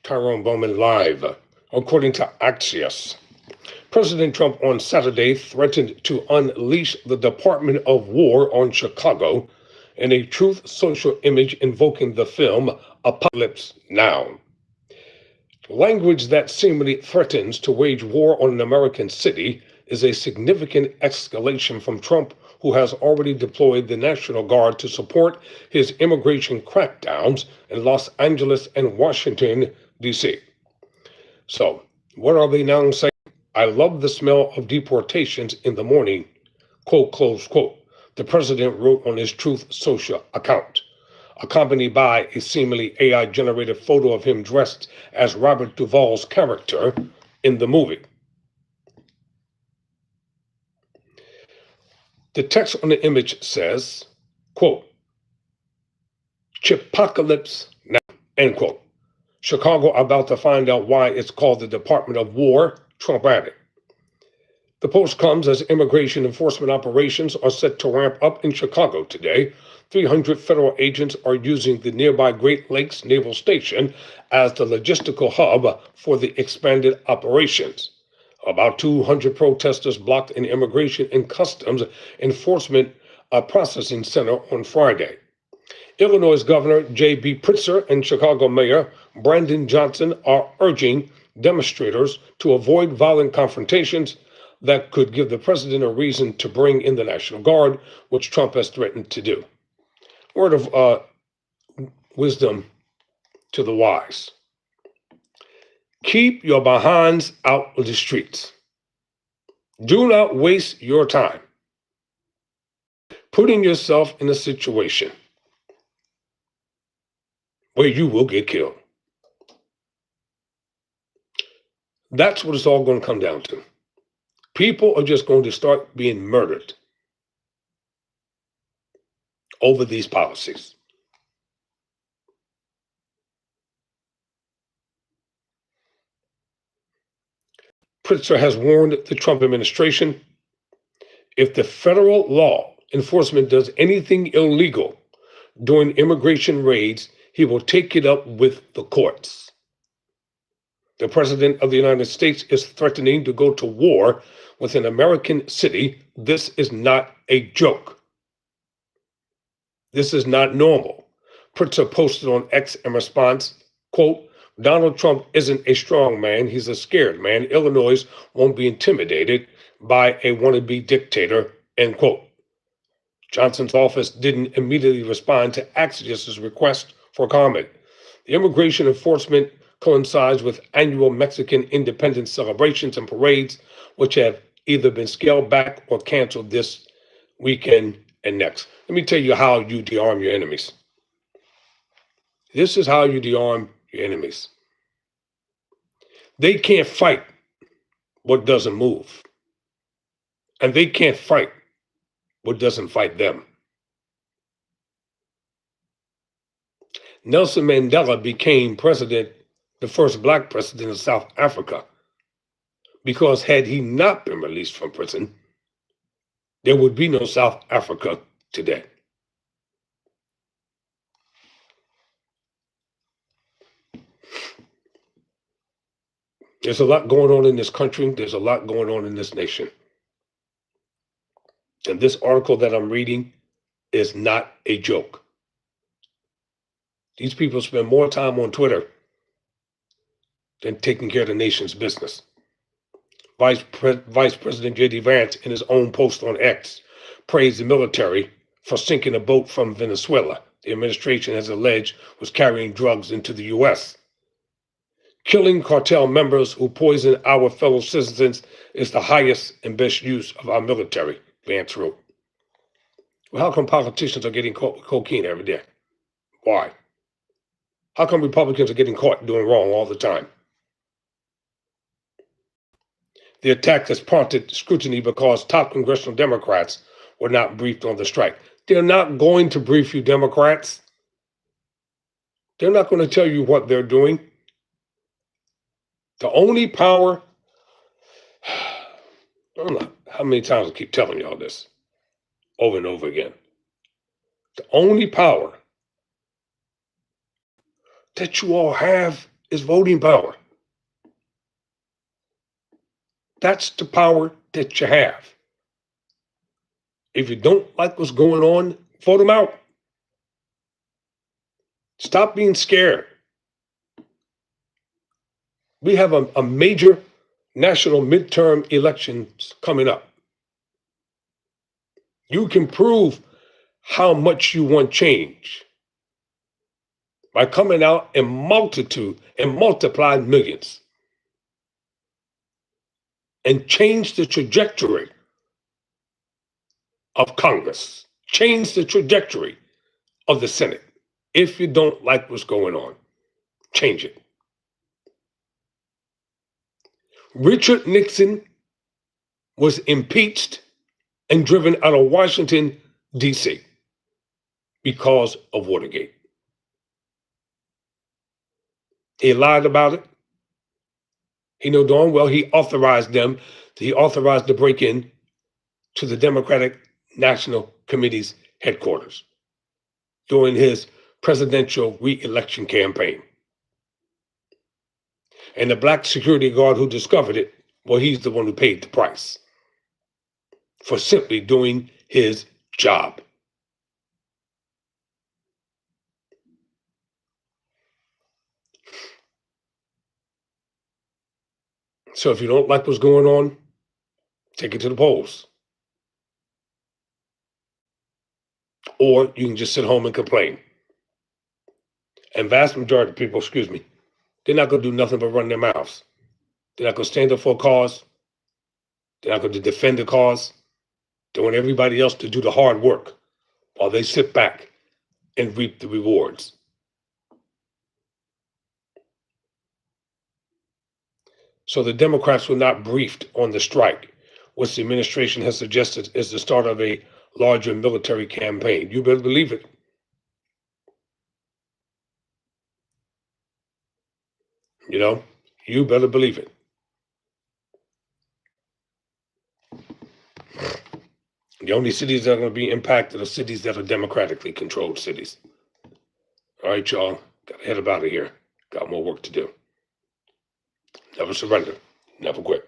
Tyrone Bowman live. According to Axios, President Trump on Saturday threatened to unleash the Department of War on Chicago in a Truth Social image invoking the film Apocalypse Now. Language that seemingly threatens to wage war on an American city is a significant escalation from Trump, who has already deployed the National Guard to support his immigration crackdowns in Los Angeles and Washington, D.C. So, what are they now saying? I love the smell of deportations in the morning, quote, close quote, the president wrote on his Truth Social account, accompanied by a seemingly AI-generated photo of him dressed as Robert Duvall's character in the movie. The text on the image says, quote, Chipocalypse now, end quote. Chicago about to find out why it's called the Department of War, Trump added. The post comes as immigration enforcement operations are set to ramp up in Chicago today. 300 federal agents are using the nearby Great Lakes Naval Station as the logistical hub for the expanded operations. About 200 protesters blocked an immigration and customs enforcement processing center on Friday. Illinois Governor J.B. Pritzker and Chicago Mayor Brandon Johnson are urging demonstrators to avoid violent confrontations that could give the president a reason to bring in the National Guard, which Trump has threatened to do. Word of wisdom to the wise. Keep your behinds out of the streets. Do not waste your time putting yourself in a situation where you will get killed. That's what it's all going to come down to. People are just going to start being murdered over these policies. Pritzker has warned the Trump administration, if the federal law enforcement does anything illegal during immigration raids, he will take it up with the courts. The President of the United States is threatening to go to war with an American city. This is not a joke. This is not normal. Pritzker posted on X in response, quote, Donald Trump isn't a strong man, he's a scared man. Illinois won't be intimidated by a wannabe dictator, end quote. Johnson's office didn't immediately respond to Axios' request for comment. The immigration enforcement coincides with annual Mexican independence celebrations and parades, which have either been scaled back or canceled this weekend and next. Let me tell you how you dearm your enemies. This is how you dearm your enemies. They can't fight what doesn't move. And they can't fight what doesn't fight them. Nelson Mandela became president, the first black president of South Africa, because had he not been released from prison, there would be no South Africa today. There's a lot going on in this country. There's a lot going on in this nation. And this article that I'm reading is not a joke. These people spend more time on Twitter than taking care of the nation's business. Vice President J.D. Vance, in his own post on X, praised the military for sinking a boat from Venezuela the administration has alleged was carrying drugs into the U.S. Killing cartel members who poison our fellow citizens is the highest and best use of our military, Vance wrote. Well, how come politicians are getting caught with cocaine every day? Why? How come Republicans are getting caught doing wrong all the time? The attack has prompted scrutiny because top congressional Democrats were not briefed on the strike. They're not going to brief you, Democrats. They're not going to tell you what they're doing. The only power, I don't know how many times I keep telling y'all this over and over again. The only power that you all have is voting power. That's the power that you have. If you don't like what's going on, vote them out. Stop being scared. We have a major national midterm elections coming up. You can prove how much you want change by coming out in multitude and multiplied millions and change the trajectory of Congress, change the trajectory of the Senate. If you don't like what's going on, change it. Richard Nixon was impeached and driven out of Washington, D.C. because of Watergate. He lied about it. He knew darn well he authorized the break-in to the Democratic National Committee's headquarters during his presidential re-election campaign. And the black security guard who discovered it, well, he's the one who paid the price for simply doing his job. So if you don't like what's going on, take it to the polls. Or you can just sit home and complain. And vast majority of people, they're not going to do nothing but run their mouths. They're not going to stand up for a cause. They're not going to defend the cause. They want everybody else to do the hard work while they sit back and reap the rewards. So the Democrats were not briefed on the strike, which the administration has suggested is the start of a larger military campaign. You better believe it. You better believe it. The only cities that are going to be impacted are cities that are democratically controlled cities. All right, y'all. Got to head up out of here. Got more work to do. Never surrender. Never quit.